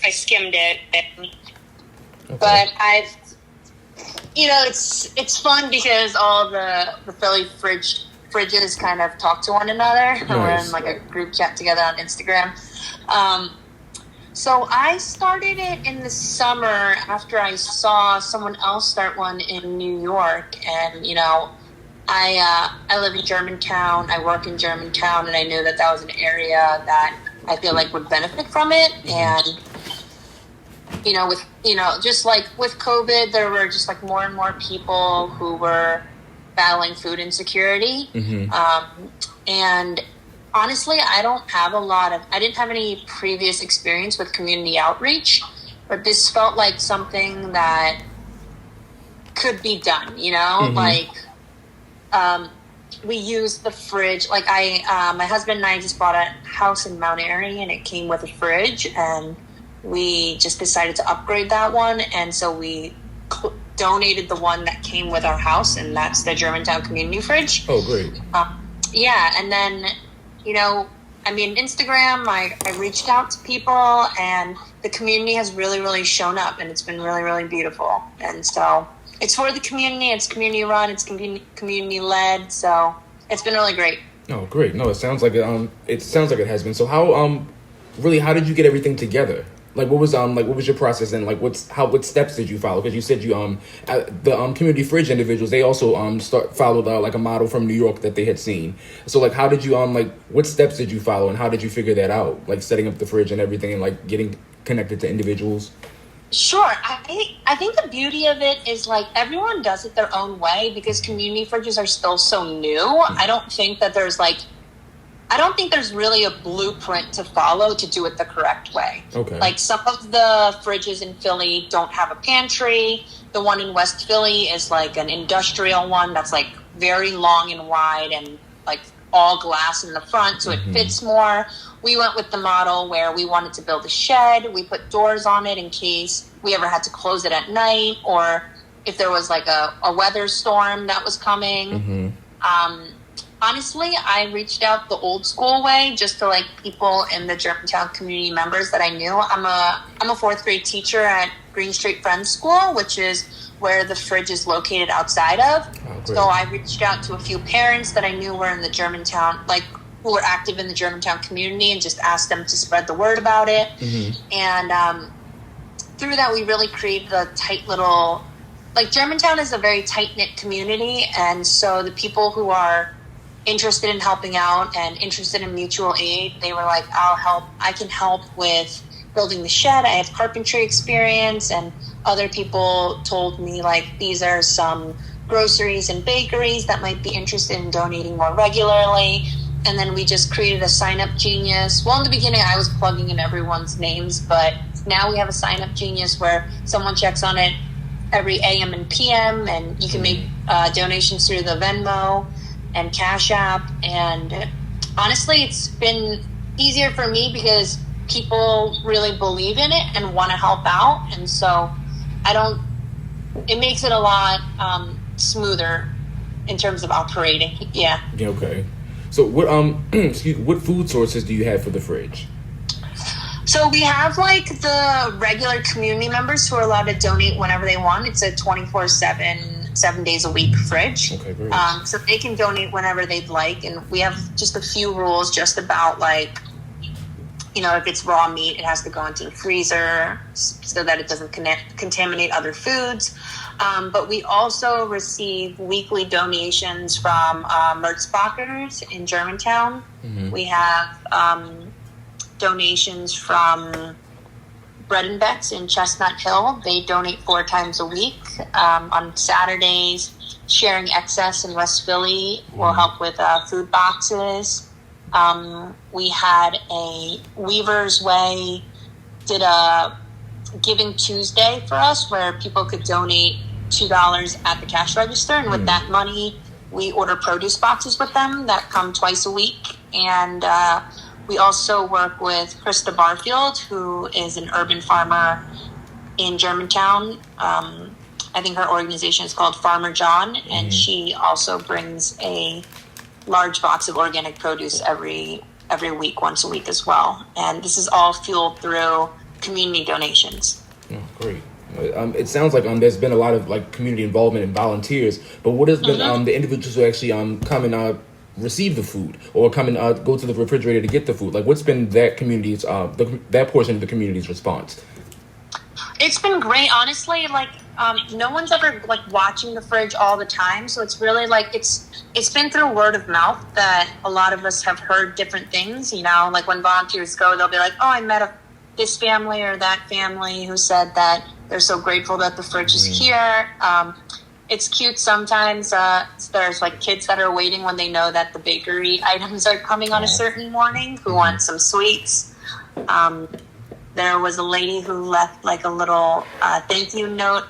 I skimmed it. Okay. But I've, it's fun because all the Philly fridges kind of talk to one another. Nice. We're in like a group chat together on Instagram. So I started it in the summer after I saw someone else start one in New York. And, I live in Germantown. I work in Germantown, and I knew that was an area that I feel like would benefit from it. And, just like with COVID, there were just like more and more people who were battling food insecurity. And honestly, I didn't have any previous experience with community outreach, but this felt like something that could be done, we used the fridge. Like my husband and I just bought a house in Mount Airy, and it came with a fridge, and we just decided to upgrade that one. And so we donated the one that came with our house, and that's the Germantown Community Fridge. Oh, great. Yeah. And then, Instagram, I reached out to people, and the community has really, really shown up, and it's been really, really beautiful. And so it's for the community. It's community run. It's community led. So it's been really great. Oh, great. No, it sounds like it has been. So how did you get everything together? Like what was your process, and like what steps did you follow? Because you said the community fridge individuals, they also followed like a model from New York that they had seen. So like how did you what steps did you follow, and how did you figure that out? Like setting up the fridge and everything, and like getting connected to individuals. Sure. I think the beauty of it is like everyone does it their own way because community fridges are still so new. I don't think there's really a blueprint to follow to do it the correct way. Okay. Like some of the fridges in Philly don't have a pantry. The one in West Philly is like an industrial one that's like very long and wide and like all glass in the front, so it fits more. We went with the model where we wanted to build a shed. We put doors on it in case we ever had to close it at night, or if there was like a weather storm that was coming. Honestly, I reached out the old school way just to like people in the Germantown community members that I knew. I'm a fourth grade teacher at Green Street Friends School, which is where the fridge is located outside of. Oh, so I reached out to a few parents that I knew were in the Germantown, who were active in the Germantown community, and just asked them to spread the word about it. And through that, we really created a tight little, Germantown is a very tight-knit community, and so the people who are interested in helping out and interested in mutual aid, they were like, I can help with building the shed. I have carpentry experience. And other people told me these are some groceries and bakeries that might be interested in donating more regularly. And then we just created a sign-up genius. Well, in the beginning, I was plugging in everyone's names, but now we have a sign-up genius where someone checks on it every AM and PM, and you can make donations through the VENMO and Cash App. And honestly, it's been easier for me because people really believe in it and want to help out. And so it makes it a lot smoother in terms of operating. Yeah. Okay. So what food sources do you have for the fridge? So we have the regular community members who are allowed to donate whenever they want. It's a 24/7, 7 days a week fridge. Okay, great. So they can donate whenever they'd like. And we have just a few rules just about if it's raw meat, it has to go into the freezer so that it doesn't contaminate other foods. But we also receive weekly donations from Mertzbachers in Germantown. We have donations from Bread and Bets in Chestnut Hill. They donate 4 times a week. On Saturdays, Sharing Excess in West Philly will help with food boxes. We had a Weaver's Way did a Giving Tuesday for us where people could donate $2 at the cash register, and with that money we order produce boxes with them that come twice a week. And we also work with Krista Barfield, who is an urban farmer in Germantown. I think her organization is called Farmer John, and she also brings a large box of organic produce every week, once a week as well. And this is all fueled through community donations. Oh, great. It sounds like there's been a lot of like community involvement and volunteers, but what has been the individuals who actually come and receive the food or come and go to the refrigerator to get the food? Like, what's been that community's that portion of the community's response? It's been great, honestly. Like, no one's ever like watching the fridge all the time, so it's really like it's been through word of mouth that a lot of us have heard different things. You know, like when volunteers go, they'll be like, "Oh, I met this family or that family who said that they're so grateful that the fridge is here." It's cute sometimes. There's like kids that are waiting when they know that the bakery items are coming on a certain morning who want some sweets. There was a lady who left like a little thank you note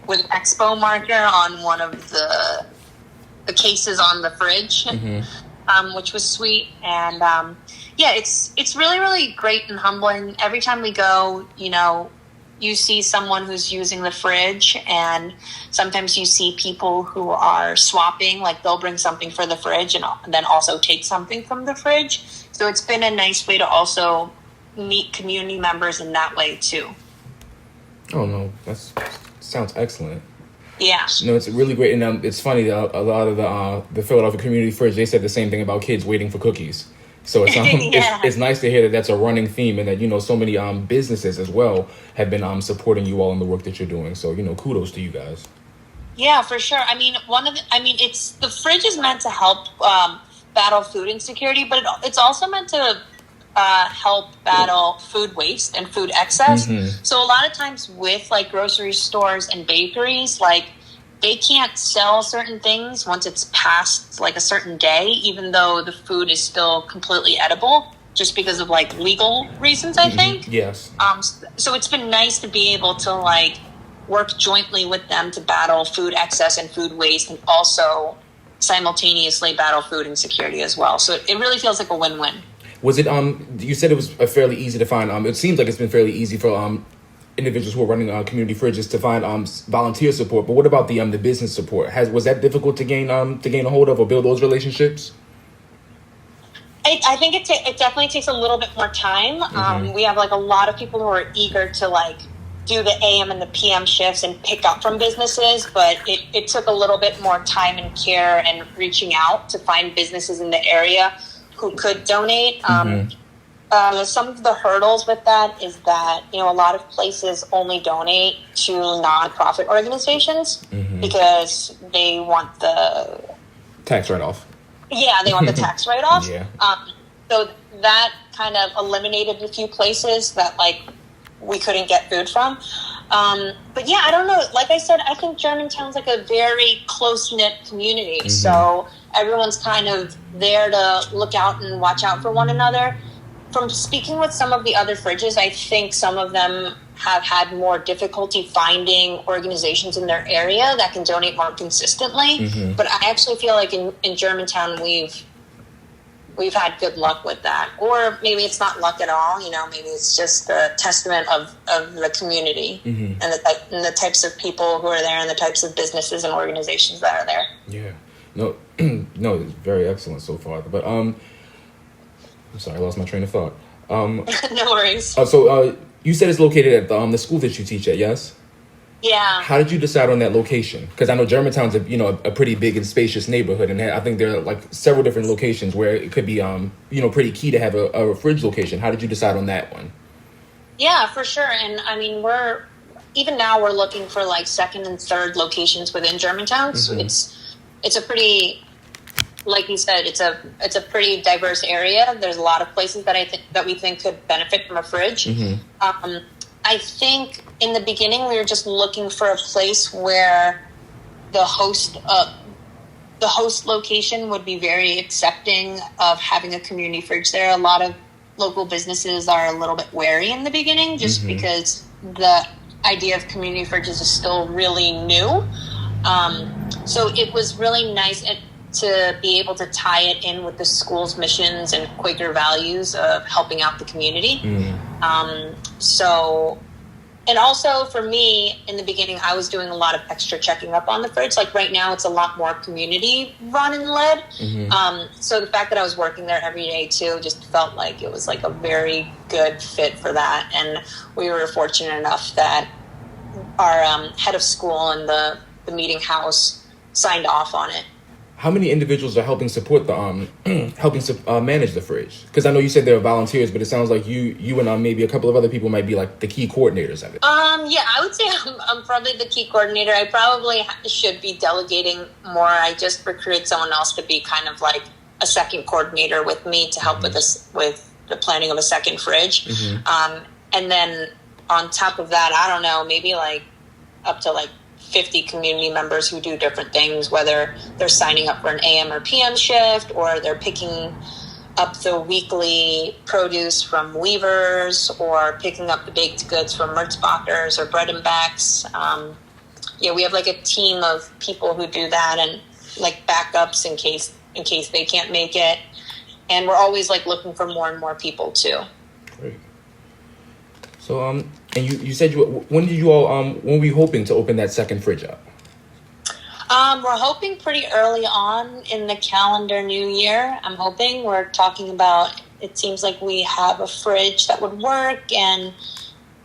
with an expo marker on one of the cases on the fridge, which was sweet. And yeah, it's really, really great and humbling. Every time we go, you know, you see someone who's using the fridge, and sometimes you see people who are swapping, like they'll bring something for the fridge and then also take something from the fridge. So it's been a nice way to also meet community members in that way too. Oh no, that sounds excellent. Yeah. No, it's really great, and it's funny. A lot of the Philadelphia Community Fridge, they said the same thing about kids waiting for cookies. So it's it's nice to hear that that's a running theme, and that, you know, so many businesses as well have been supporting you all in the work that you're doing. So, you know, kudos to you guys. Yeah, for sure. I mean, it's the fridge is meant to help battle food insecurity, but it's also meant to help battle food waste and food excess. So a lot of times with like grocery stores and bakeries, like they can't sell certain things once it's past like a certain day, even though the food is still completely edible, just because of like legal reasons, I think. Yes. So it's been nice to be able to like work jointly with them to battle food excess and food waste, and also simultaneously battle food insecurity as well. So it really feels like a win-win. Was it you said it was fairly easy to find? It seems like it's been fairly easy for individuals who are running community fridges to find volunteer support. But what about the business support? Was that difficult to gain a hold of or build those relationships? I think it definitely takes a little bit more time. We have like a lot of people who are eager to like do the AM and the PM shifts and pick up from businesses, but it took a little bit more time and care and reaching out to find businesses in the area who could donate. Some of the hurdles with that is that, you know, a lot of places only donate to nonprofit organizations because they want the tax write-off. Yeah, they want the tax write-off. Yeah. So that kind of eliminated a few places that like we couldn't get food from. But yeah, I don't know. Like I said, I think Germantown's like a very close-knit community. So everyone's kind of there to look out and watch out for one another. From speaking with some of the other fridges, I think some of them have had more difficulty finding organizations in their area that can donate more consistently. But I actually feel like in Germantown, we've had good luck with that. Or maybe it's not luck at all. You know, maybe it's just the testament of the community and the types of people who are there and the types of businesses and organizations that are there. Yeah. No, no, it's very excellent so far. But I'm sorry, I lost my train of thought. No worries. So you said it's located at the school that you teach at, yes? Yeah. How did you decide on that location? Because I know Germantown's a pretty big and spacious neighborhood, and I think there are like several different locations where it could be pretty key to have a fridge location. How did you decide on that one? Yeah, for sure. And I mean, we're looking for like second and third locations within Germantown. So it's a pretty, like you said, it's a pretty diverse area. There's a lot of places that we think could benefit from a fridge. I think in the beginning we were just looking for a place where the host location would be very accepting of having a community fridge there. A lot of local businesses are a little bit wary in the beginning just because the idea of community fridges is still really new. So it was really nice to be able to tie it in with the school's missions and Quaker values of helping out the community. So And also for me, in the beginning, I was doing a lot of extra checking up on the fridge. Like right now, it's a lot more community run and led. So the fact that I was working there every day too, just felt like it was like a very good fit for that. And we were fortunate enough that our head of school and the meeting house signed off on it. How many individuals are helping support the manage the fridge? Because I know you said there are volunteers, but it sounds like you and maybe a couple of other people might be like the key coordinators of it. Yeah, I would say I'm probably the key coordinator. I probably should be delegating more. I just recruited someone else to be kind of like a second coordinator with me to help with this, with the planning of a second fridge. And then on top of that, I don't know, maybe like up to like 50 community members who do different things, whether they're signing up for an AM or PM shift, or they're picking up the weekly produce from weavers, or picking up the baked goods from Mertzbachers or Bread and Backs. Yeah, we have like a team of people who do that, and like backups in case they can't make it. And we're always like looking for more and more people too. Great. So, and you said when were you hoping to open that second fridge up? We're hoping pretty early on in the calendar new year. I'm hoping. We're talking about, it seems like we have a fridge that would work, and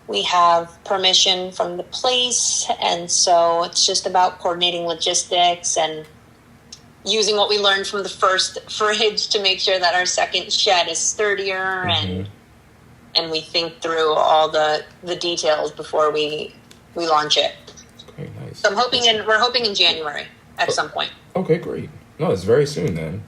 we have permission from the place. And so it's just about coordinating logistics and using what we learned from the first fridge to make sure that our second shed is sturdier, and we think through all the details before we launch it. Okay, nice. So we're hoping in January at some point. Okay, great. No, it's very soon then.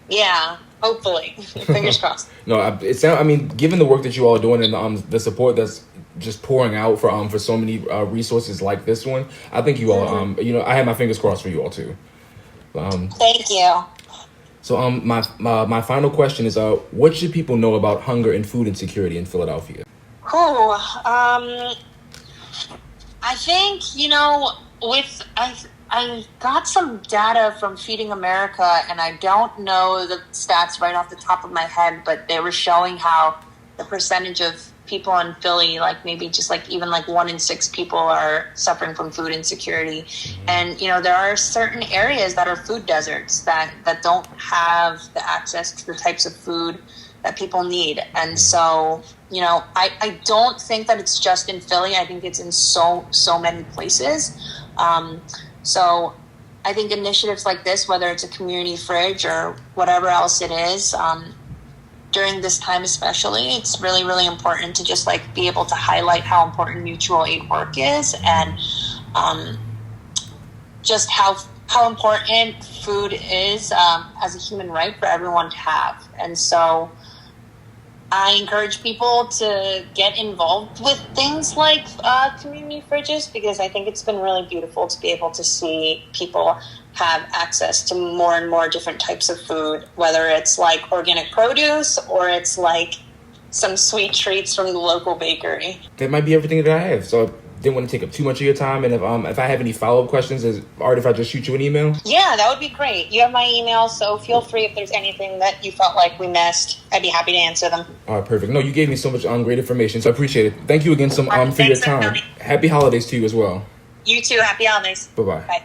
Yeah, hopefully. Fingers crossed. No, given the work that you all are doing and the support that's just pouring out for so many resources like this one, I think you all I have my fingers crossed for you all too. Thank you. So my final question is what should people know about hunger and food insecurity in Philadelphia? I think, I got some data from Feeding America, and I don't know the stats right off the top of my head, but they were showing how the percentage of people in Philly, like maybe just like even like 1 in 6 people are suffering from food insecurity. And, there are certain areas that are food deserts that don't have the access to the types of food that people need. And so, I don't think that it's just in Philly. I think it's in so many places. So I think initiatives like this, whether it's a community fridge or whatever else it is, during this time especially, it's really, really important to just like be able to highlight how important mutual aid work is, and just how important food is as a human right for everyone to have. And so I encourage people to get involved with things like community fridges, because I think it's been really beautiful to be able to see people have access to more and more different types of food, whether it's like organic produce or it's like some sweet treats from the local bakery. That might be everything that I have. So I didn't want to take up too much of your time. And if I have any follow-up questions, if I just shoot you an email? Yeah, that would be great. You have my email, so feel free if there's anything that you felt like we missed. I'd be happy to answer them. All right, perfect. No, you gave me so much great information, so I appreciate it. Thank you again for your time. Happy holidays to you as well. You too. Happy holidays. Bye-bye. Bye.